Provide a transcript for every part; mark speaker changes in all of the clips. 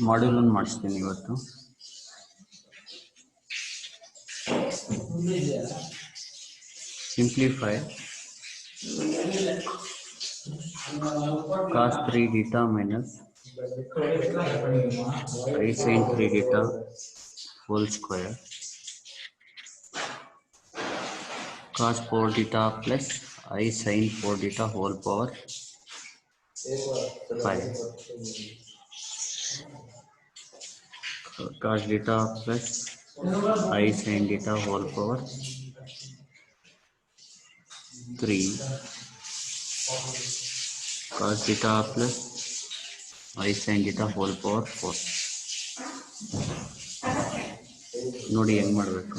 Speaker 1: Module ಒಂದು ಮಾಡಿಸ್ತೀನಿ ಇವತ್ತು. Simplify cos 3 theta minus I sin 3 theta whole square cos 4 theta plus I sin 4 theta whole power 5 cos theta plus I sin theta whole power 3 cos theta plus I sin theta whole power 4. ನೋಡಿ ಹೆಂಗ್ ಮಾಡಬೇಕು.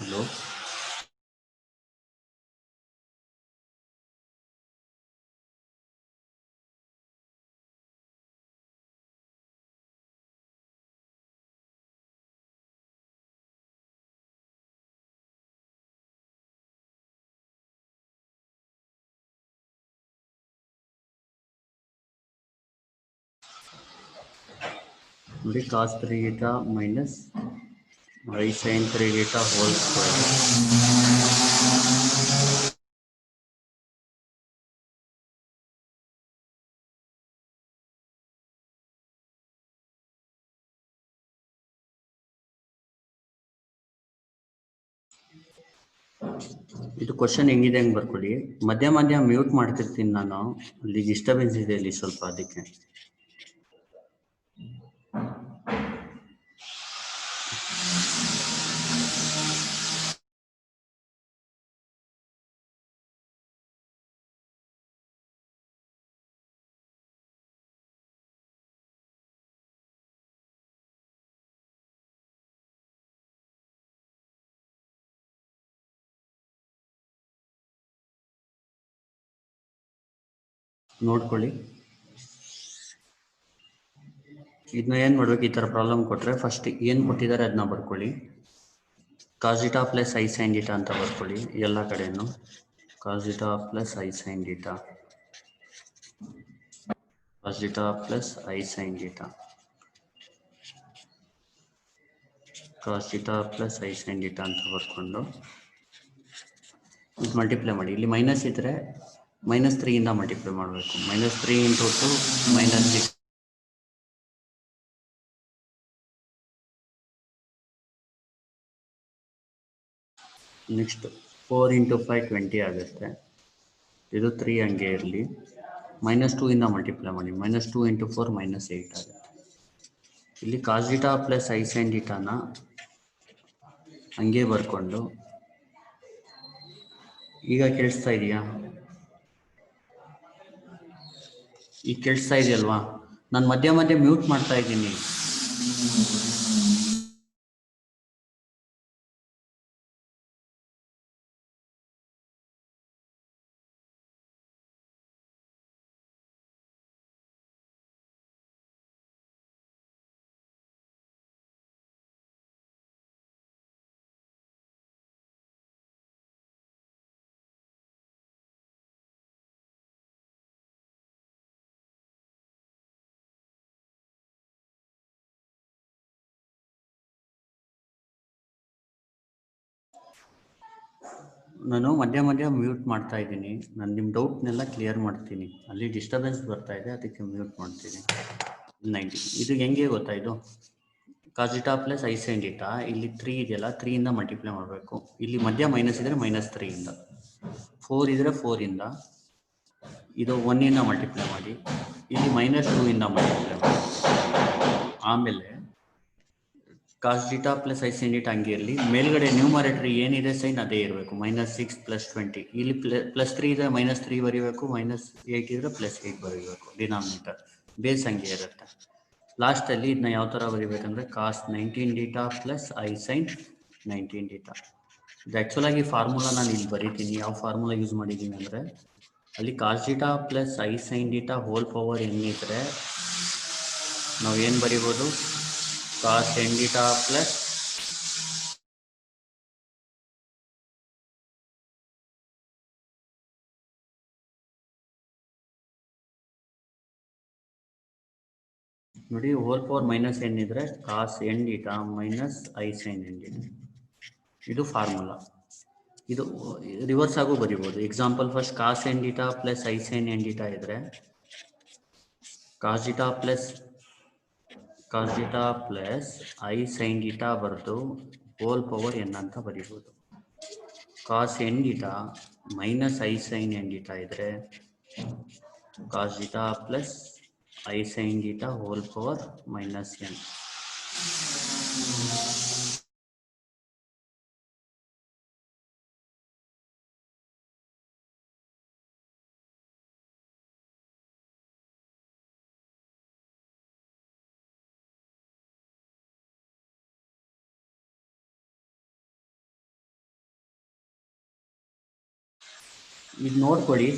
Speaker 1: Hello, ನೋಡಿ cos 3 theta minus I sin 3 theta whole square. ಇದು question ಹೆಂಗಿದೆ ಹಂಗೆ ಬರ್ಕೊಳ್ಳಿ. ಮಧ್ಯ ಮಧ್ಯ ಮ್ಯೂಟ್ ಮಾಡ್ತಿರ್ತೀನಿ ನಾನು, ಅಲ್ಲಿ ಡಿಸ್ಟರ್ಬೆನ್ಸ್ ಇದೆ ಇಲ್ಲಿ ಸ್ವಲ್ಪ, ಅದಕ್ಕೆ. ನೋಡ್ಕೊಳ್ಳಿ, ಇದನ್ನ ಏನು ಮಾಡ್ಬೇಕು, ಈ ಥರ ಪ್ರಾಬ್ಲಮ್ ಕೊಟ್ಟರೆ ಫಸ್ಟ್ ಏನು ಕೊಟ್ಟಿದ್ದಾರೆ ಅದನ್ನ ಬರ್ಕೊಳ್ಳಿ. cos theta plus I sin theta ಅಂತ ಬರ್ಕೊಳ್ಳಿ ಎಲ್ಲ ಕಡೆನೂ. cos theta plus I sin theta, cos theta plus I sin theta, cos theta plus I sin theta ಅಂತ ಬರ್ಕೊಂಡು ಇದು ಮಲ್ಟಿಪ್ಲೈ ಮಾಡಿ. ಇಲ್ಲಿ ಮೈನಸ್ ಇದ್ದರೆ -3 ಮಲ್ಟಿಪ್ಲೈ ಮಾಡಬೇಕು. -3 × 2 -6. ನೆಕ್ಸ್ಟ್ 4 × 5 20 ಆಗುತ್ತೆ. ಇದು 3 ಹಂಗೆ ಇರಲಿ. -2 ಮಲ್ಟಿಪ್ಲೈ ಮಾಡಿ. -2 × 4 -8 ಆಗುತ್ತೆ. ಇಲ್ಲಿ cos theta plus I sin thetaನ ಹಂಗೆ ಬರ್ಕೊಂಡು, ಈಗ ಕೇಳಿಸ್ತಾ ಇದೆಯಾ? ಈಗ ಕೇಳಿಸ್ತಾ ಇದೆಯಲ್ವಾ? ನಾನು ಮಧ್ಯ ಮಧ್ಯೆ ಮ್ಯೂಟ್ ಮಾಡ್ತಾ ಇದ್ದೀನಿ. ನಾನು ಮಧ್ಯ ಮಧ್ಯ ಮ್ಯೂಟ್ ಮಾಡ್ತಾ ಇದ್ದೀನಿ. ನಾನು ನಿಮ್ಮ ಡೌಟ್ನೆಲ್ಲ ಕ್ಲಿಯರ್ ಮಾಡ್ತೀನಿ. ಅಲ್ಲಿ ಡಿಸ್ಟರ್ಬೆನ್ಸ್ ಬರ್ತಾ ಇದೆ, ಅದಕ್ಕೆ ಮ್ಯೂಟ್ ಮಾಡ್ತೀನಿ. 90 ಇದು ಹೆಂಗೆ ಗೊತ್ತಾ? ಇದು cos theta plus I sin theta, ಇಲ್ಲಿ 3 ಇದೆಯಲ್ಲ, 3 ಮಲ್ಟಿಪ್ಲೈ ಮಾಡಬೇಕು. ಇಲ್ಲಿ ಮಧ್ಯ ಮೈನಸ್ ಇದ್ದರೆ -3, 4 ಇದ್ದರೆ 4, ಇದು 1 ಮಲ್ಟಿಪ್ಲೈ ಮಾಡಿ. ಇಲ್ಲಿ -2 ಮಲ್ಟಿಪ್ಲೈ ಮಾಡಿ. ಆಮೇಲೆ cos theta plus I sin theta ಹಂಗೆ ಇರಲಿ. ಮೇಲ್ಗಡೆ ನ್ಯೂಮರೇಟರ್ ಏನಿದೆ ಸೈನ್ ಅದೇ ಇರಬೇಕು. -6 + 20. ಇಲ್ಲಿ +3 ಇದ್ರೆ -3 ಬರೀಬೇಕು, -8 ಇದ್ರೆ +8 ಬರೀಬೇಕು. ಡಿನಾಮಿನೇಟರ್ ಬೇಸ್ ಹಂಗೆ ಇರುತ್ತೆ. ಲಾಸ್ಟಲ್ಲಿ ಇದನ್ನ ಯಾವ ಥರ ಬರೀಬೇಕಂದ್ರೆ cos 19 theta plus I sin 19 theta. ಇದು ಆ್ಯಕ್ಚುಲಾಗಿ ಫಾರ್ಮುಲಾ ನಾನು ಇಲ್ಲಿ ಬರೀತೀನಿ. ಯಾವ ಫಾರ್ಮುಲಾ ಯೂಸ್ ಮಾಡಿದ್ದೀನಿ ಅಂದರೆ ಅಲ್ಲಿ cos theta plus i sine theta whole power n ಇದ್ದರೆ ನಾವು ಏನು ಬರಿಬೋದು? ಕಾಸ್ ಎನ್ ಥೀಟಾ ಪ್ಲಸ್ ನೋಡಿ ಹೋಲ್ ಪವರ್ ಮೈನಸ್ ಎನ್ ಇದ್ದರೆ cos n theta minus i sine n theta. ಇದು ಫಾರ್ಮುಲಾ. ಇದು ರಿವರ್ಸ್ ಆಗು ಬರಿಬೋದು. Example first cos n theta plus i sine n theta ಇದ್ದರೆ cos theta plus i sine theta ಬರೆದು whole power n ಅಂತ ಬರಿಬೋದು. Cos n theta minus i sine n theta ಇದ್ದರೆ cos theta plus i sine theta whole power minus n. ಇದು ನೋಡ್ಕೊಳ್ಳಿ.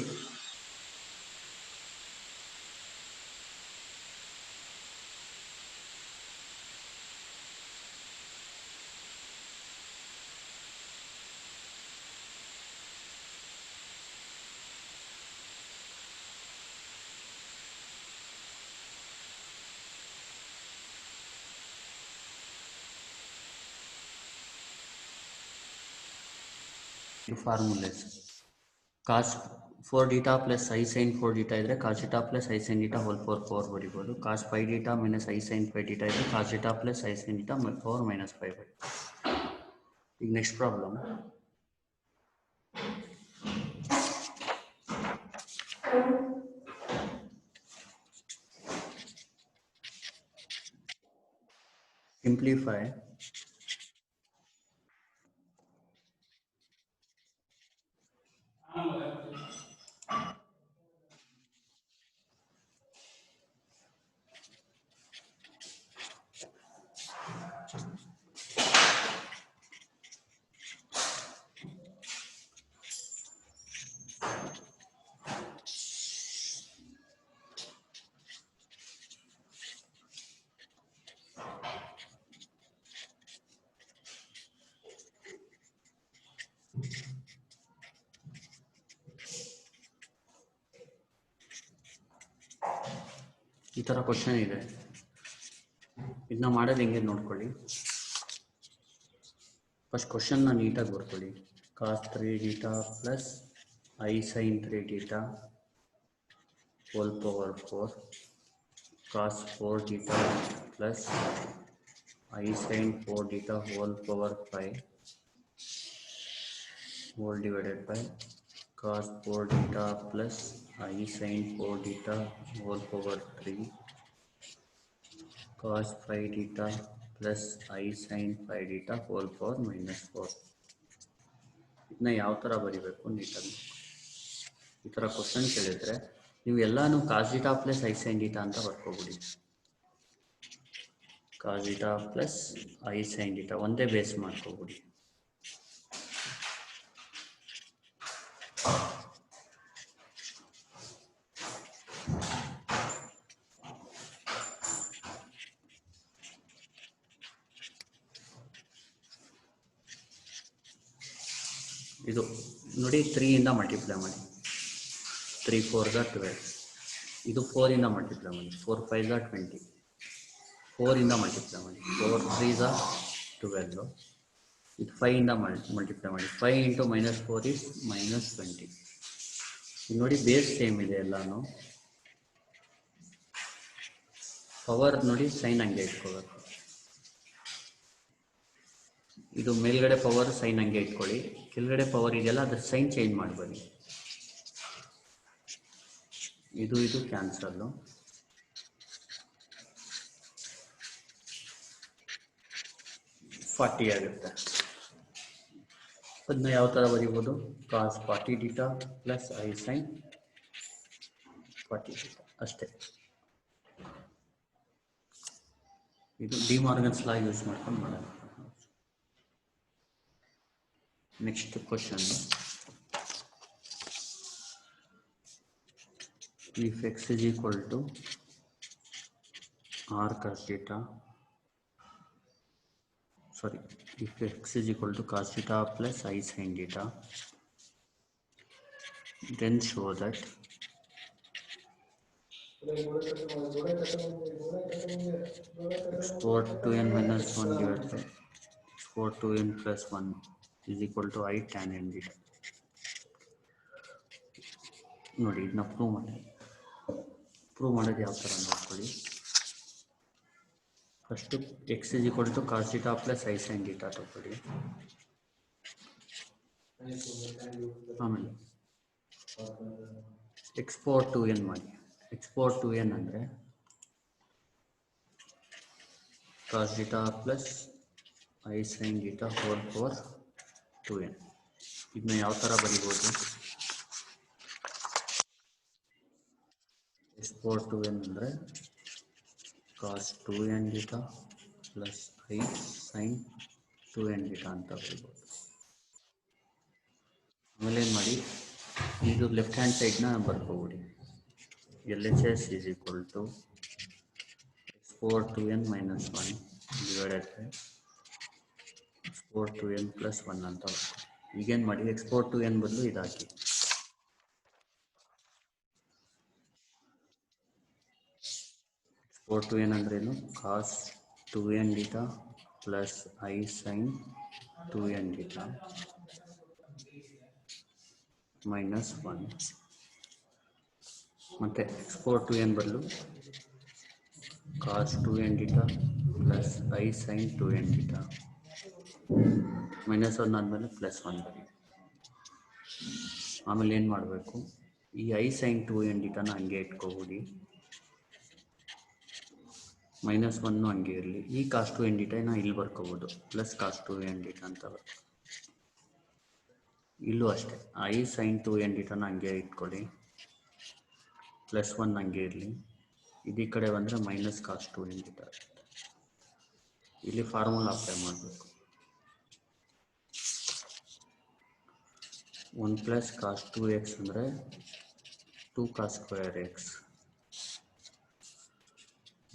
Speaker 1: Formulas cos 4 theta plus i sine 4 theta ಇದ್ದರೆ cos theta plus i sine theta whole power ಬರಿಬೋದು. Cos 5 theta minus i sine 5 theta ಇದ್ದರೆ cos theta plus i sine theta power minus 5 ಬರಿ. ಈಗ next problem. Simplify ಈ ಥರ question ಇದೆ. ಇದನ್ನ ಮಾಡೋದು ಹೆಂಗೆ ನೋಡ್ಕೊಳ್ಳಿ. ಫಸ್ಟ್ ಕ್ವಶನ್ನ ನೀಟಾಗಿ ಬರ್ಕೊಳ್ಳಿ. Cos 3 theta plus i sine 3 theta whole power 4 cos 4 theta plus i sine 4 theta whole power 5 whole divided by cos 4 theta plus I sin 4 theta whole power 3 cos 5 theta plus I sin 5 theta whole power minus 4. ಇದನ್ನ ಯಾವ ಥರ ಬರಿಬೇಕು ನೀಟಾಗಿ. ಈ ಥರ question ಕೇಳಿದರೆ ನೀವು ಎಲ್ಲಾನು cos theta plus i sine theta ಅಂತ ಬರ್ಕೊಬಿಡಿ. Cos theta plus i sine theta ಒಂದೇ ಬೇಸ್ ಮಾಡ್ಕೊಬಿಡಿ. ಇದು ನೋಡಿ 3 ಮಲ್ಟಿಪ್ಲೈ ಮಾಡಿ. 3 4 12. ಇದು 4 ಮಲ್ಟಿಪ್ಲೈ ಮಾಡಿ. 4 5 20. 4 ಮಲ್ಟಿಪ್ಲೈ ಮಾಡಿ. 4 3 12. ಇದು 5 ಮಲ್ಟಿಪ್ಲೈ ಮಾಡಿ. 5 ಇಂಟು -4 ಇಸ್ -20. ನೋಡಿ ಬೇಸ್ ಸೇಮ್ ಇದೆ ಎಲ್ಲಾನು. ಪವರ್ ನೋಡಿ ಸೈನ್ ಹಂಗೆ ಇಟ್ಕೋಬೇಕು. ಇದು ಮೇಲ್ಗಡೆ ಪವರ್ ಸೈನ್ ಹಂಗೆ ಇಟ್ಕೊಳ್ಳಿ. ಕೆಳಗಡೆ ಪವರ್ ಇದೆಯಲ್ಲ ಅದ್ರ ಸೈನ್ ಚೇಂಜ್ ಮಾಡಬೇಡಿ. ಇದು ಕ್ಯಾನ್ಸಲ್ಲು. ಫಾರ್ಟಿ ಆಗುತ್ತೆ. ಅದನ್ನ ಯಾವ ಥರ ಬರೀಬೋದು? Cos 40 theta plus i sine 40 theta ಅಷ್ಟೇ. ಇದು ಡಿ ಮಾರ್ಗನ್ಸ್ ಲಾ ಯೂಸ್ ಮಾಡ್ಕೊಂಡು ಮಾಡೋಣ. Next question. if x is equal to r cos theta, sorry, if x is equal to cos theta plus I sin theta, then show that x power 2n minus 1 divided by x power 2n plus 1 is equal to I tan n theta. ನೋಡಿ ಇದನ್ನ prove ಮಾಡೋದು ಯಾವ ಥರ ನೋಡ್ಕೊಳ್ಳಿ. First x is equal to cos theta plus i sine theta ತಗೊಳ್ಳಿ. ಆಮೇಲೆ X power 2n ಮಾಡಿ. X power 2n ಅಂದರೆ cos theta plus i sine theta whole power 2n. ಇದನ್ನ ಯಾವ ಥರ ಬರೀಬೋದು? ಎಕ್ಸ್ ಪವರ್ 2n ಅಂದರೆ cos 2n theta plus i sine 2n theta ಅಂತ ಬರೀಬೋದು. ಆಮೇಲೆ ಏನು ಮಾಡಿ, ಇದು ಲೆಫ್ಟ್ ಹ್ಯಾಂಡ್ ಸೈಡ್ನ ಬರ್ಕೊಬಿಡಿ. L H S is equal to x power 2n minus 1 divided by x power 2n plus 1 ಅಂತ ಬರ್ಕೊಳ್ಳಿ. ಈಗೇನು ಮಾಡಿ, ಎಕ್ಸ್ ಪವರ್ 2n ಬದಲು ಇದಾಕಿ. ಎಕ್ಸ್ ಪವರ್ 2n ಅಂದ್ರೇನು? Cos 2n theta plus i sine 2n theta minus 1. ಮತ್ತು x power 2n ಬದಲು cos 2n theta plus i sine 2n theta minus 1 ಆದಮೇಲೆ plus 1 ಬರೀ. ಆಮೇಲೆ ಏನು ಮಾಡಬೇಕು, ಈ ಐ ಸೈನ್ 2n ಥೀಟಾನ ಹಂಗೆ ಇಟ್ಕೋಬಿಡಿ, ಮೈನಸ್ 1 ಹಂಗೆ ಇರಲಿ. ಈ ಕಾಸ್ 2n ಥೀಟಾನ ಇಲ್ಲಿ ಬರ್ಕೋಬೋದು, ಪ್ಲಸ್ ಕಾಸ್ 2n ಥೀಟಾ ಅಂತ ಬರ್ತದೆ. ಇಲ್ಲೂ ಅಷ್ಟೇ, ಐ ಸೈನ್ 2n ಥೀಟಾನ ಹಂಗೆ ಇಟ್ಕೊಳ್ಳಿ, ಪ್ಲಸ್ 1 ಹಂಗೆ ಇರಲಿ. ಇದೀ ಕಡೆ ಬಂದರೆ ಮೈನಸ್ ಕಾಸ್ 2n ಥೀಟಾ ಆಗುತ್ತೆ. ಇಲ್ಲಿ ಫಾರ್ಮುಲಾ ಅಪ್ಲೈ ಮಾಡಬೇಕು. 1 ಪ್ಲಸ್ ಕಾಸ್ 2x ಅಂದರೆ 2 cos square x,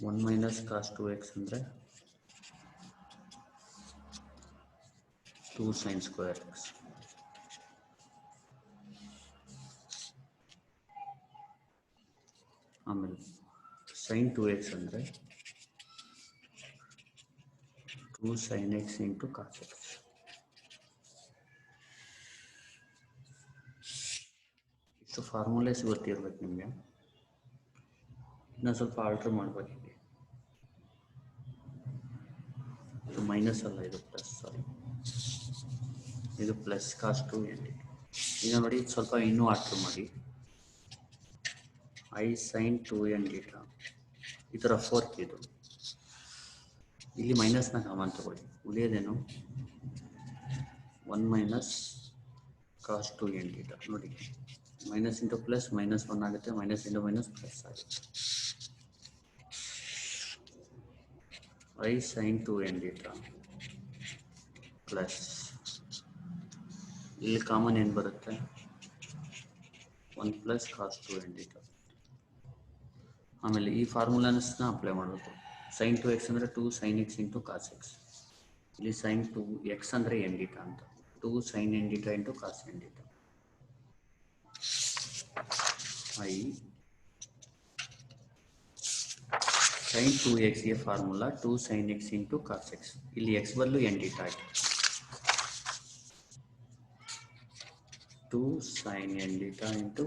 Speaker 1: 1 minus cos 2x ಅಂದರೆ 2 ಸೈನ್ ಸ್ಕ್ವೇರ್ ಎಕ್ಸ್. ಆಮೇಲೆ ಸೈನ್ 2x ಅಂದರೆ 2 sine x into cos x. ಇಷ್ಟು ಫಾರ್ಮುಲೇಸ್ ಗೊತ್ತಿರ್ಬೇಕು ನಿಮಗೆ. ಇನ್ನೂ ಸ್ವಲ್ಪ ಆಲ್ಟ್ರ್ ಮಾಡಬೇಕಿದೆ. ಇದು ಮೈನಸ್ ಅಲ್ಲ, ಇದು ಪ್ಲಸ್, ಸಾರಿ, ಇದು ಪ್ಲಸ್ ಕಾಸ್ 2n. ಈಗ ನೋಡಿ, ಸ್ವಲ್ಪ ಇನ್ನೂ ಆಲ್ಟ್ರ್ ಮಾಡಿ. ಐ ಸೈನ್ 2n ಥೀಟಾ ಈ ಥರ ಫೋರ್ಕ್, ಇದು ಇಲ್ಲಿ ಮೈನಸ್ನ ಕಾಮನ್ ತಗೊಳ್ಳಿ, ಉಳಿಯೋದೇನು 1 ಮೈನಸ್ ಕಾಸ್ 2n ಥೀಟಾ. ನೋಡಿ, ಮೈನಸ್ ಇಂಟು ಪ್ಲಸ್ ಮೈನಸ್ 1 ಆಗುತ್ತೆ, ಮೈನಸ್ ಇಂಟು ಮೈನಸ್ ಪ್ಲಸ್ ಆಗುತ್ತೆ. I sine 2n theta plus ಇಲ್ಲಿ ಕಾಮನ್ ಏನು ಬರುತ್ತೆ, 1 ಪ್ಲಸ್ ಕಾಸ್ 2n ಥೀಟಾ. ಆಮೇಲೆ ಈ ಫಾರ್ಮುಲಾನ ಅಪ್ಲೈ ಮಾಡಬೇಕು. ಸೈನ್ 2x ಅಂದರೆ 2 sine x into cos x. ಇಲ್ಲಿ ಸೈನ್ 2x ಅಂದರೆ n ಥೀಟಾ ಅಂತ, 2 sine n theta into cos n theta. I sine 2x ಗೆ formula 2 sine x into cos x. ಇಲ್ಲಿ x ಬದಲು n ಥೀಟಾ ಆಯಿತು, 2 sine n theta into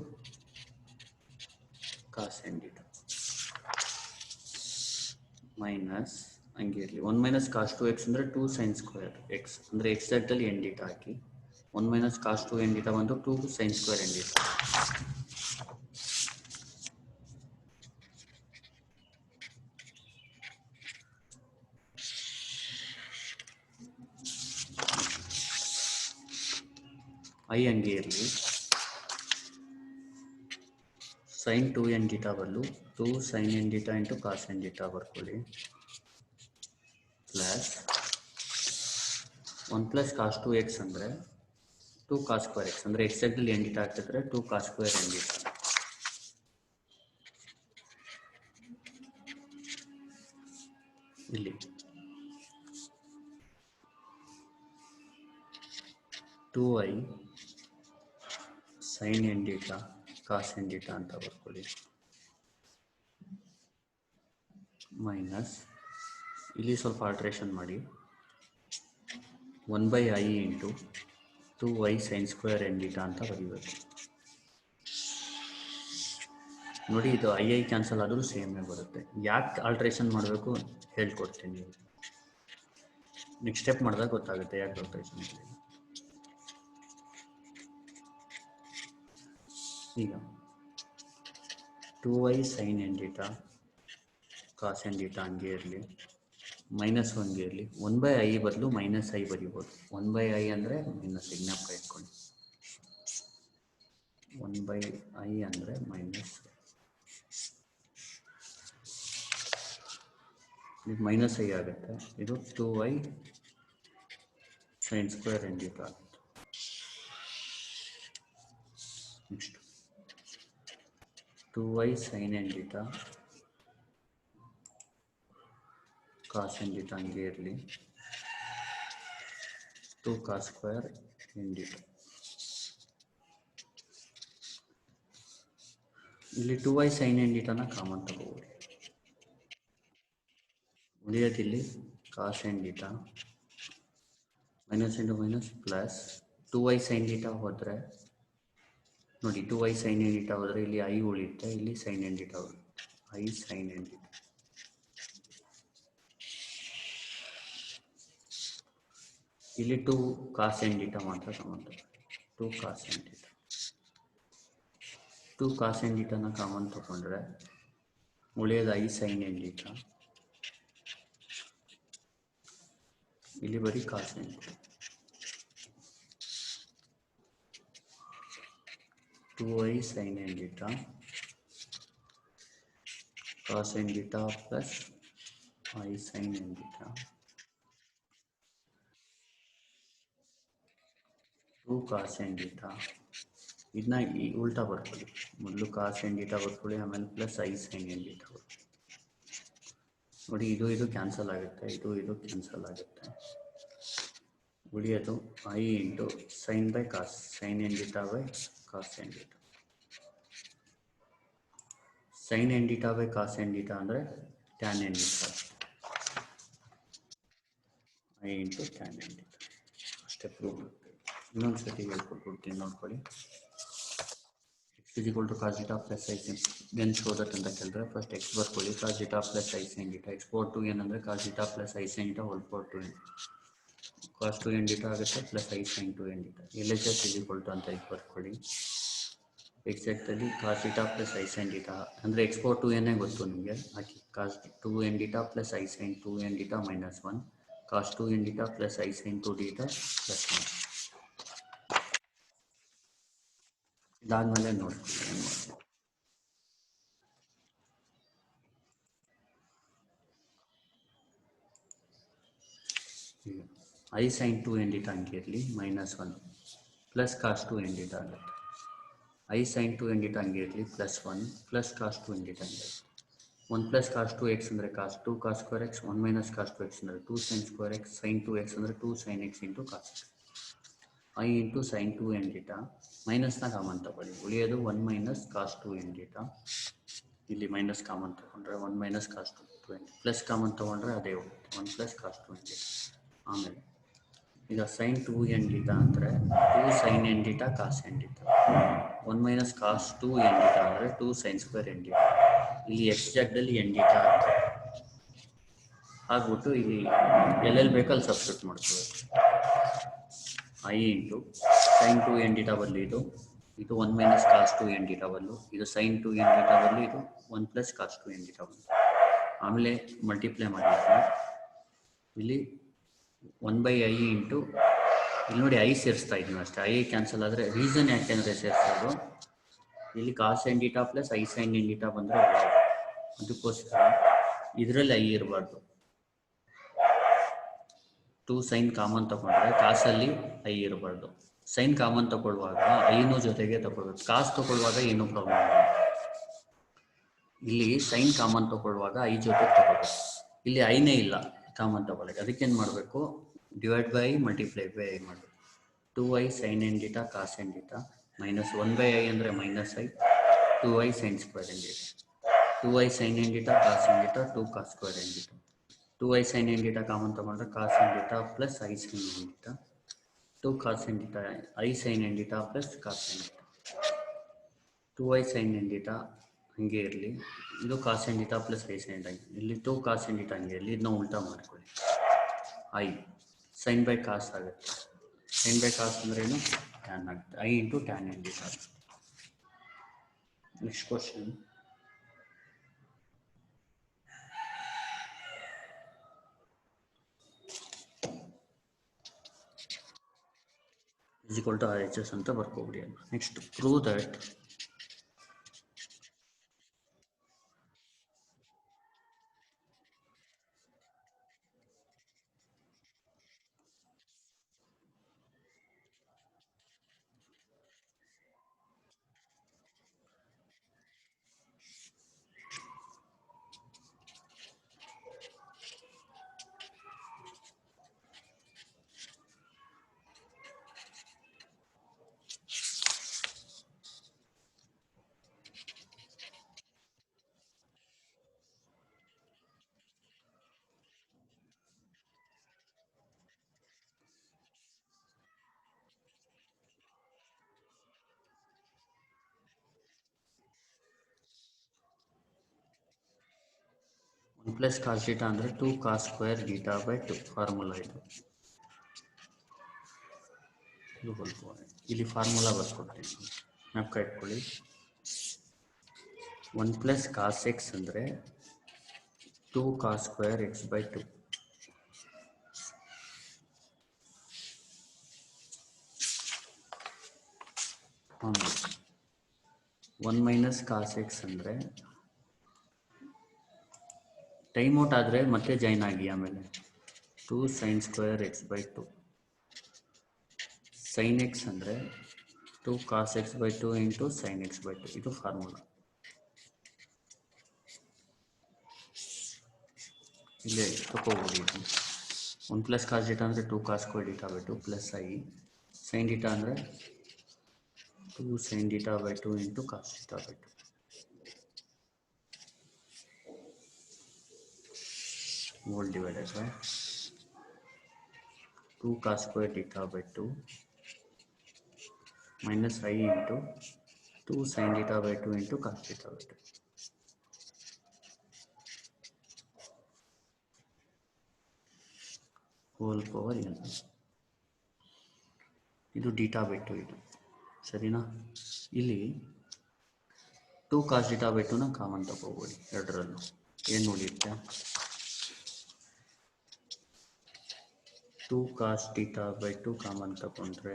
Speaker 1: cos n theta minus ಹಂಗೆ ಇರಲಿ 1 minus cos 2x ಅಂದರೆ 2 sine square x ಅಂದರೆ exactly n theta ಹಾಕಿ. 1 minus cos 2n theta ಬಂದು 2 sine square n theta. I ಹಂಗೆ ಇರಲಿ, ಸೈನ್ 2n ಥೀಟಾ ಬದಲು 2 sine n theta into cos n theta ಬರ್ಕೊಳ್ಳಿ, ಪ್ಲಸ್ 1 ಪ್ಲಸ್ ಕಾಸ್ 2x ಅಂದರೆ 2 cos square x ಅಂದರೆ exactly n theta ಆಗ್ತಿದ್ರೆ 2 cos square n theta. ಇಲ್ಲಿ 2i sin n theta cos n theta ಅಂತ ಬರ್ಕೊಳ್ಳಿ, minus ಇಲ್ಲಿ ಸ್ವಲ್ಪ ಆಲ್ಟ್ರೇಷನ್ ಮಾಡಿ 1/i into 2y sin square n theta ಅಂತ ಬರೀಬೇಕು. ನೋಡಿ, ಇದು ಐ ಕ್ಯಾನ್ಸಲ್ ಆದರೂ ಸೇಮೇ ಬರುತ್ತೆ. ಯಾಕೆ ಆಲ್ಟ್ರೇಷನ್ ಮಾಡಬೇಕು ಹೇಳ್ಕೊಡ್ತೀನಿ, ನೆಕ್ಸ್ಟ್ ಸ್ಟೆಪ್ ಮಾಡಿದಾಗ ಗೊತ್ತಾಗುತ್ತೆ ಯಾಕೆ ಆಲ್ಟ್ರೇಷನ್ ಮಾಡಿ. ಈಗ 2y sin n theta cos n theta ಹಂಗೆ ಇರಲಿ, -1ಗೆ ಇರಲಿ. 1/i ಬದಲು -i ಬರೀಬೋದು. 1/i ಅಂದರೆ ಮೈನಸ್, ಜ್ಞಾಪಕ ಇಟ್ಕೊಂಡು 1/i ಅಂದರೆ ಮೈನಸ್. ಇದು -i ಆಗುತ್ತೆ. ಇದು 2y sin square n theta ಆಗುತ್ತೆ. Next 2y sin n theta cos n theta ಹಂಗೆ ಇರಲಿ, 2 cos ಸ್ಕ್ವೇರ್ n theta. ಇಲ್ಲಿ 2y sin n theta common ತಗೋಬೋದು. ಉಳಿಯೋದಿಲ್ಲಿ cos n theta minus into minus plus 2y sin theta ಹೋದರೆ ನೋಡಿ, 2y sin n theta ಹೋದರೆ ಇಲ್ಲಿ i ಉಳಿಯುತ್ತೆ, ಇಲ್ಲಿ sin n theta ಉಳಿಯುತ್ತೆ. i sin n theta ಇಲ್ಲಿ 2 cos n theta ಮಾತ್ರ ಕಾಮನ್ ತಗೊಳ್ಳಿ. 2 cos n theta 2 cos n theta common ತಗೊಂಡ್ರೆ ಉಳಿಯೋದು i sin n theta. ಇಲ್ಲಿ ಬರೀ cos n theta. 2y sin n theta cos n theta plus i sin n theta 2 cos n theta. ಇದನ್ನ ಉಲ್ಟಾ ಬರ್ಕೊಳ್ಳಿ, ಮೊದಲು cos n theta ಬರ್ಕೊಳ್ಳಿ, ಆಮೇಲೆ plus i sin n theta ಬರ್ಕೊಳ್ಳಿ. ನೋಡಿ, ಇದು ಕ್ಯಾನ್ಸಲ್ ಆಗುತ್ತೆ, ಇದು ಕ್ಯಾನ್ಸಲ್ ಆಗುತ್ತೆ. ಉಳಿಯೋದು i into sin by cos, sin n theta by cos n theta. sin n theta by cos n theta ಅಂದರೆ tan n theta, i into tan n theta. ಅಷ್ಟೇ prove ಆಗುತ್ತೆ. ಇನ್ನೊಂದು ಸತಿ ಹೇಳ್ಕೊಟ್ಬಿಡ್ತೀನಿ, ನೋಡ್ಕೊಳ್ಳಿ. x is equal to cos theta plus i sin, then show that ಅಂತ ಕೇಳಿದ್ರೆ first x ಬರ್ಕೊಳ್ಳಿ, cos theta plus i sin theta. x power 2 ಏನಂದರೆ cos theta plus i sin theta hole power 2n, cos 2n theta ಆಗುತ್ತೆ plus i sin 2n theta. LHS is equal to ಅಂತ ಈಗ ಬರ್ಕೊಳ್ಳಿ. ಎಕ್ಸಾಕ್ಟಲ್ಲಿ cos theta plus i sin theta ಅಂದರೆ x power 2n ಗೊತ್ತು ನಿಮಗೆ, ಹಾಕಿ cos 2n theta plus i sin 2n theta minus 1, cos 2n theta plus i sin 2 theta plus 1. ಇದಾದ್ಮೇಲೆ ನೋಡ್ಕೊಳ್ಳಿ ಏನು ಮಾಡ್ತೀವಿ. ಈಗ i sin 2n theta ಹಂಗೆ ಇರಲಿ, -1 ಪ್ಲಸ್ cos 2n theta ಆಗುತ್ತೆ. i sin 2n theta ಹಂಗೆ ಇರಲಿ, +1 ಪ್ಲಸ್ cos 2n theta ಹಂಗೆ ಇರುತ್ತೆ. 1 ಪ್ಲಸ್ cos 2x ಅಂದರೆ cos 2 cos square x, 1 minus cos 2x ಅಂದರೆ 2 sin square x, sin 2x ಅಂದರೆ 2 sin x into cos x. i into sin 2n theta ಮೈನಸ್ನ common ತಗೊಳ್ಳಿ, ಉಳಿಯೋದು 1 ಮೈನಸ್ cos 2n theta. ಇಲ್ಲಿ minus common ತಗೊಂಡ್ರೆ 1 minus cos 2n, plus common ತಗೊಂಡ್ರೆ ಅದೇ ಹೋಗುತ್ತೆ, 1 ಪ್ಲಸ್ cos 2n theta. ಆಮೇಲೆ ಈಗ sin 2n theta ಅಂದರೆ 2 sin n theta cos n theta. 1 minus cos 2n theta ಅಂದರೆ 2 sin ಸ್ಕ್ವೇರ್ n theta. ಇಲ್ಲಿ x ಜಾಗದಲ್ಲಿ n theta ಆಗ್ಬಿಟ್ಟು ಇಲ್ಲಿ ಎಲ್ಲೆಲ್ಲಿ ಬೇಕಲ್ಲಿ ಸಬ್ಸ್ಟಿಟ್ಯೂಟ್ ಮಾಡ್ಕೋಬೇಕು. i into sin 2n theta ಬದಲು ಇದು 1 ಮೈನಸ್ cos 2n theta ಬದಲು ಇದು sin 2n theta ಬದಲು ಇದು 1 ಪ್ಲಸ್ cos 2n theta ಬದಲು. ಆಮೇಲೆ ಮಲ್ಟಿಪ್ಲೈ ಮಾಡಿದ್ರೆ ಇಲ್ಲಿ 1/i ಇಂಟು, ಇಲ್ಲಿ ನೋಡಿ i ಸೇರಿಸ್ತಾ ಇದ್ದೀನಿ ಅಷ್ಟೇ, i ಕ್ಯಾನ್ಸಲ್ ಆದರೆ ರೀಸನ್ ಯಾಕೆಂದರೆ ಸೇರಿಸೋದು, ಇಲ್ಲಿ cos n theta plus i sin n theta ಬಂದರೆ ಒಳ್ಳೆಯದು, ಅದಕ್ಕೋಸ್ಕರ ಇದರಲ್ಲಿ i ಇರಬಾರ್ದು. 2 ಸೈನ್ ಕಾಮನ್ ತಗೊಂಡ್ರೆ ಕಾಸಲ್ಲಿ i ಇರಬಾರ್ದು. ಸೈನ್ ಕಾಮನ್ ತಗೊಳ್ಳುವಾಗ ಐನೂ ಜೊತೆಗೆ ತಗೊಳ್ಬೇಕು, ಕಾಸು ತಗೊಳ್ಳುವಾಗ ಏನೂ ಪ್ರಾಬ್ಲಮ್ ಇಲ್ಲ. ಇಲ್ಲಿ ಸೈನ್ ಕಾಮನ್ ತಗೊಳ್ಳುವಾಗ i ಜೊತೆಗೆ ತಗೋಬೇಕು. ಇಲ್ಲಿ ಐನೇ ಇಲ್ಲ ಕಾಮನ್ ತಗೊಳ್ಳೋಕೆ, ಅದಕ್ಕೇನು ಮಾಡಬೇಕು, divide by multiply by I ಮಾಡಬೇಕು. 2i sin n theta cos n theta minus 1/i ಅಂದರೆ minus I, 2i sin square n theta, 2i sin n theta cos n theta 2 cos square n theta, 2i sin n theta common ತಗೊಂಡ್ರೆ cos n theta plus i sin n theta, 2 cos n theta i sin n theta plus cos n theta, 2i sin n theta ಹಂಗೆ ಇರಲಿ, ಇದು cos n theta plus i sin n theta, ಇಲ್ಲಿ 2 cos n theta ಹಂಗೆ ಇರಲಿ, ಇದನ್ನ ಉಲ್ಟಾ ಮಾಡ್ಕೊಳ್ಳಿ, i sin by ಕಾಸ್ ಆಗುತ್ತೆ, sin ಬೈ ಕಾಸ್ ಅಂದ್ರೆ ಏನು, ಟ್ಯಾನ್ ಆಗುತ್ತೆ, i into tan n theta ಆಗುತ್ತೆ. Next question, is equal to RHS ಅಂತ ಬರ್ಕೊಬಿಡಿ. Next prove that plus cos theta ಅಂದರೆ 2 cos square theta by 2 formula ಇದು. ಇಲ್ಲಿ ಫಾರ್ಮುಲಾ ಬರ್ಕೊಡ್ತೀನಿ, ಜ್ಞಾಪಕ ಇಟ್ಕೊಳ್ಳಿ. 1 ಪ್ಲಸ್ ಕಾಸ್ ಎಕ್ಸ್ ಅಂದರೆ 2 cos square x by 2, 1 minus cos x ಅಂದರೆ ಟೈಮ್ ಔಟ್ ಆದರೆ ಮತ್ತೆ ಜಾಯ್ನ್ ಆಗಿ, ಆಮೇಲೆ 2 sine square x by 2, sine x ಅಂದರೆ 2 cos x by 2 into sine x by 2, ಇದು ಫಾರ್ಮುಲಾ. ಇಲ್ಲೇ ತಗೋಬೋದು. 1 ಪ್ಲಸ್ ಕಾಸ್ ಥೀಟಾ ಅಂದರೆ 2 cos square theta by 2 plus i, sine theta ಅಂದರೆ 2 sine theta by 2 into cos theta by 2, whole divided by 2 cos square theta by 2 minus I into 2 sin theta by 2 into cos theta by 2. Whole power n. ಇದು theta by 2 ಇದು ಸರಿನಾ. ಇಲ್ಲಿ 2 cos theta by 2 ನ common ತಗೋಬೋದು, ಎರಡರಲ್ಲೂ ಏನು ಉಳಿಯುತ್ತೆ, 2 cos theta by 2 common ತಗೊಂಡ್ರೆ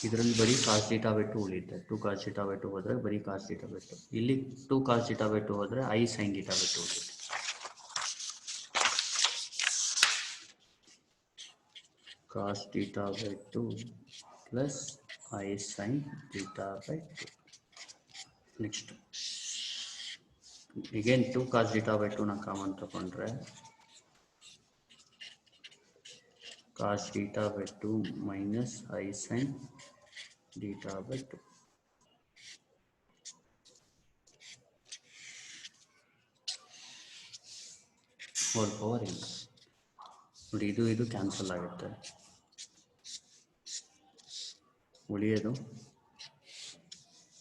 Speaker 1: ಇದರಲ್ಲಿ ಬರೀ cos theta by 2 ಉಳಿಯುತ್ತೆ. 2 cos theta by 2 ಹೋದರೆ ಬರೀ cos theta by 2, ಇಲ್ಲಿ 2 cos theta by 2 ಹೋದರೆ I sin theta by 2 ಉಳಿಯುತ್ತೆ. cos theta by 2 plus I sin theta by 2. Next again 2 cos theta by 2 ನ ಕಾಮನ್ ತಗೊಂಡ್ರೆ cos theta by 2 minus I sin theta by 2. whole power n. ನೋಡಿ ಇದು cancel ಆಗುತ್ತೆ, ಉಳಿಯೋದು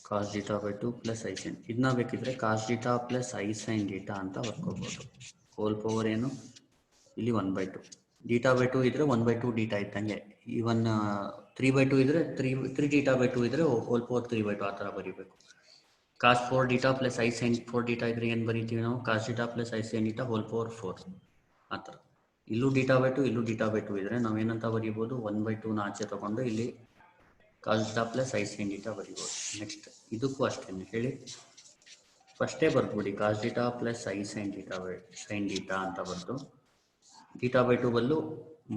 Speaker 1: cos theta by 2 plus I sin. ಇದನ್ನ ಬೇಕಿದ್ರೆ cos theta plus I sin theta ಅಂತ ಬರ್ಕೋಬೋದು. Whole power ಏನು, ಇಲ್ಲಿ 1/2, theta by 2 ಇದ್ರೆ 1/2 theta ಇದ್ದಂಗೆ, ಇವನ್ 3/2 ಇದ್ರೆ 3 theta by 2 ಇದ್ರೆ ಹೋಲ್ ಪವರ್ 3/2 ಆ ಥರ ಬರೀಬೇಕು. cos 4 theta plus I sin 4 theta ಇದ್ರೆ ಏನು ಬರೀತೀವಿ ನಾವು, cos theta plus I sin theta hole power 4 ಆ ಥರ. ಇಲ್ಲೂ theta by 2 ಇಲ್ಲೂ theta by 2 ಇದ್ರೆ ನಾವೇನಂತ ಬರೀಬೋದು, 1/2 ಆಚೆ ತಗೊಂಡು ಇಲ್ಲಿ cos theta plus I sin theta ಬರೀಬೋದು. ನೆಕ್ಸ್ಟ್ ಇದಕ್ಕೂ ಅಷ್ಟೇ ಹೇಳಿ, ಫಸ್ಟೇ ಬರ್ಬಿಡಿ cos theta plus I sin theta ಅಂತ ಬರ್ದು theta by 2 ಬದಲು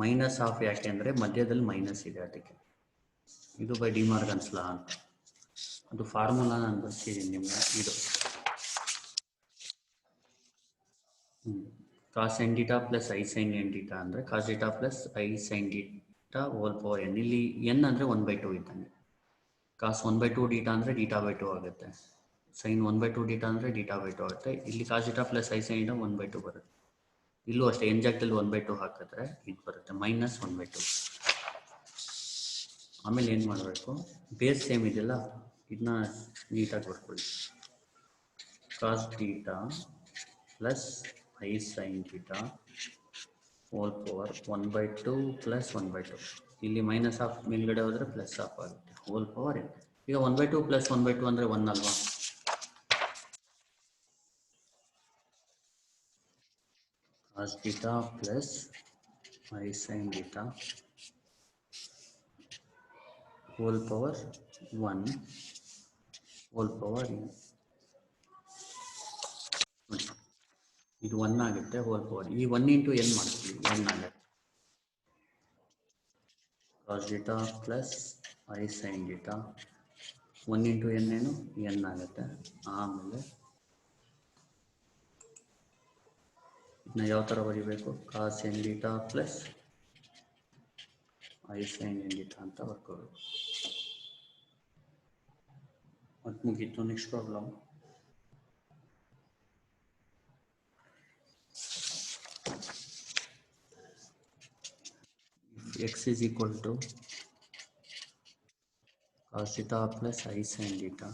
Speaker 1: ಮೈನಸ್ ಹಾಫ್, ಯಾಕೆ ಅಂದರೆ ಮಧ್ಯದಲ್ಲಿ ಮೈನಸ್ ಇದೆ ಅದಕ್ಕೆ. ಇದು ಬೈ ಡಿಮಾರ್ಗನ್ಸ್ ಲಾ ಅಂತ, ಅದು ಫಾರ್ಮುಲಾ ನಾನು ಬರ್ತಿದ್ದೀನಿ ನಿಮಗೆ. ಇದು cos n theta plus i sine n theta ಅಂದರೆ cos theta plus i sine theta whole power n. ಇಲ್ಲಿ ಎನ್ ಅಂದರೆ 1/2 ಇದ್ದಂಗೆ. ಕಾಸ್ 1/2 ಡೀಟಾ ಅಂದರೆ ಡೀಟಾ/2 ಆಗುತ್ತೆ. ಸೈನ್ 1/2 ಡೀಟಾ ಅಂದರೆ ಡೀಟಾ/2 ಆಗುತ್ತೆ. ಇಲ್ಲಿ cos theta plus i sine theta 1/2 ಬರುತ್ತೆ. ಇಲ್ಲೂ ಅಷ್ಟೇ, ಎನ್ ಜಾಗದಲ್ಲಿ 1/2 ಹಾಕಿದ್ರೆ ಇದು ಬರುತ್ತೆ -1/2. ಆಮೇಲೆ ಏನು ಮಾಡಬೇಕು, ಬೇಸ್ ಸೇಮ್ ಇದೆಯಲ್ಲ, ಇದನ್ನ ನೀಟಾಗಿ ಬರ್ಕೊಳ್ಳಿ. Cos theta plus i sine theta whole power 1/2 plus 1/2. ಇಲ್ಲಿ ಮೈನಸ್ ಹಾಫ್ ಮೇಲ್ಗಡೆ ಹೋದರೆ ಪ್ಲಸ್ ಹಾಫ್ ಆಗುತ್ತೆ. ಹೋಲ್ ಪವರ್ ಇದೆ. ಈಗ 1/2 ಪ್ಲಸ್ 1/2 ಅಂದರೆ 1 ಅಲ್ವಾ? Cos theta plus i sine theta whole power 1 whole power ಇದು 1 ಆಗುತ್ತೆ. ಹೋಲ್ ಪವರ್ ಈ 1 ಇಂಟು ಎನ್ ಮಾಡ್ತೀವಿ, ಎನ್ ಆಗುತ್ತೆ. Cos theta plus i sine theta 1 into n ಏನು ಎನ್ ಆಗುತ್ತೆ. ಆಮೇಲೆ ಇದನ್ನ ಯಾವ ಥರ ಬರೀಬೇಕು, cos n theta plus i sine n theta ಅಂತ ಬರ್ಕೋಬೇಕು. ಅದು ಮುಗೀತು. Next problem. x is equal to cos theta plus I sin theta,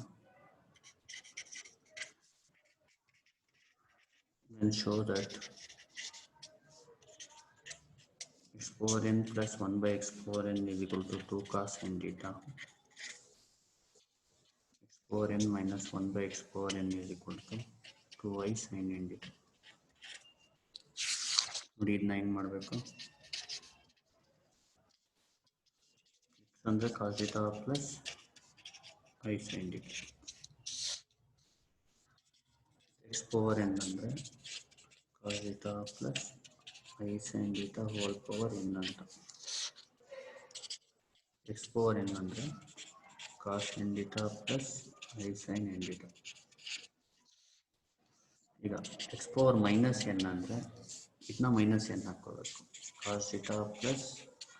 Speaker 1: then show that x power n plus 1 by x power n is equal to 2 cos n theta, x power n minus 1 by x power n is equal to 2i sin n theta. ನೋಡಿ, ಇದನ್ನ ಹೆಂಗೆ ಮಾಡಬೇಕು, x ಅಂದರೆ cos theta plus I sin theta, x power n ಅಂದರೆ cos theta plus I sin theta whole power n ಅಂತ. x power n ಅಂದರೆ cos n theta plus I sin n theta. ಈಗ x power minus n ಅಂದರೆ ಇದನ್ನ minus n ಹಾಕ್ಕೋಬೇಕು. cos theta plus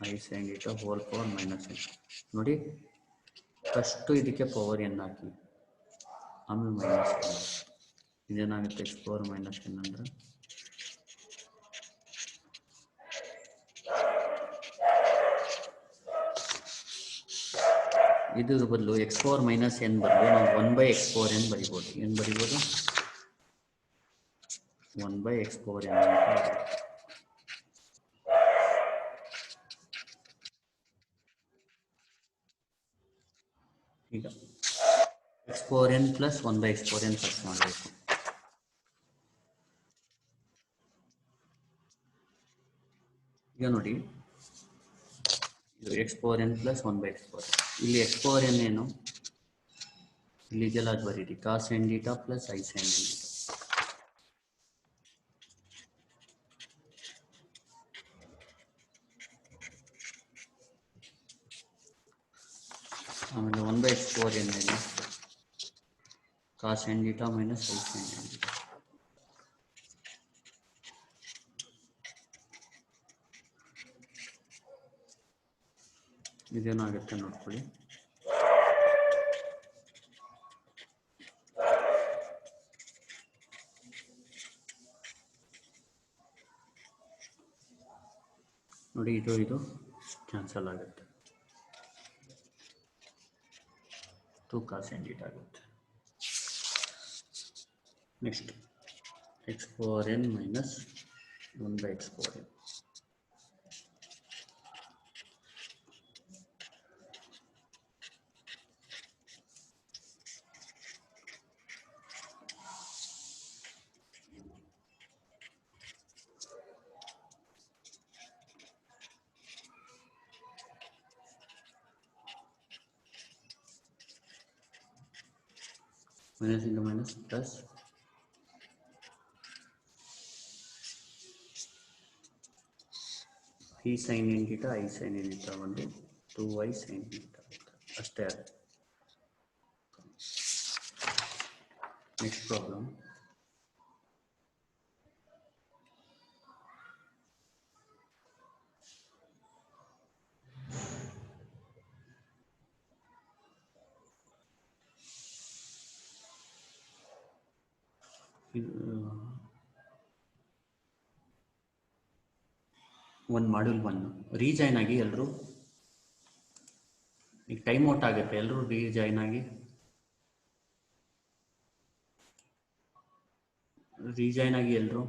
Speaker 1: I sin theta hole power minus n. ನೋಡಿ, first ಇದಕ್ಕೆ power n ಹಾಕಿ, ಆಮೇಲೆ minus n. ಇದೇನಾಗುತ್ತೆ, x power minus n ಅಂದರೆ ಇದ್ರ ಬದಲು x ಪವರ್ ಮೈನಸ್ n ಬದಲು ನಾವು 1 by x ಪವರ್ n ಬರಿಬೋದು. ಏನು ಬರಿಬೋದು, 1 by x ಪವರ್ n ಅಂತ. ಈಗ x power n plus 1 by x power n first ಮಾಡಬೇಕು. ಈಗ ನೋಡಿ, ಇದು x power n plus 1 by x power. ಇಲ್ಲಿ x ಪವರ್ n ಏನು ಇಲ್ಲಿ ಇದೆಲ್ಲ ಅದು ಬರೀರಿ, cos n theta plus i sine n theta. ಆಮೇಲೆ 1 by x ಪವರ್ n ಏನು cos n theta minus i sine n theta. ಇದೇನಾಗುತ್ತೆ ನೋಡ್ಕೊಳ್ಳಿ. ನೋಡಿ, ಇದು ಕ್ಯಾನ್ಸಲ್ ಆಗುತ್ತೆ, 2 cos n theta ಆಗುತ್ತೆ. ನೆಕ್ಸ್ಟ್ x power n minus 1 by x power n. Minus into minus plus ಈ sine n theta i sine n theta ಒಂದು 2i sine theta ಅಷ್ಟೇ ಆಗುತ್ತೆ. Next problem. ಒಂದು ಮಾಡ್ಯೂಲ್ 1 ರೀಜಾಯ್ನ್ ಆಗಿ ಎಲ್ಲರೂ. ಈಗ ಟೈಮ್ ಔಟ್ ಆಗುತ್ತೆ, ಎಲ್ಲರೂ ರೀಜಾಯ್ನ್ ಆಗಿ. ಎಲ್ಲರೂ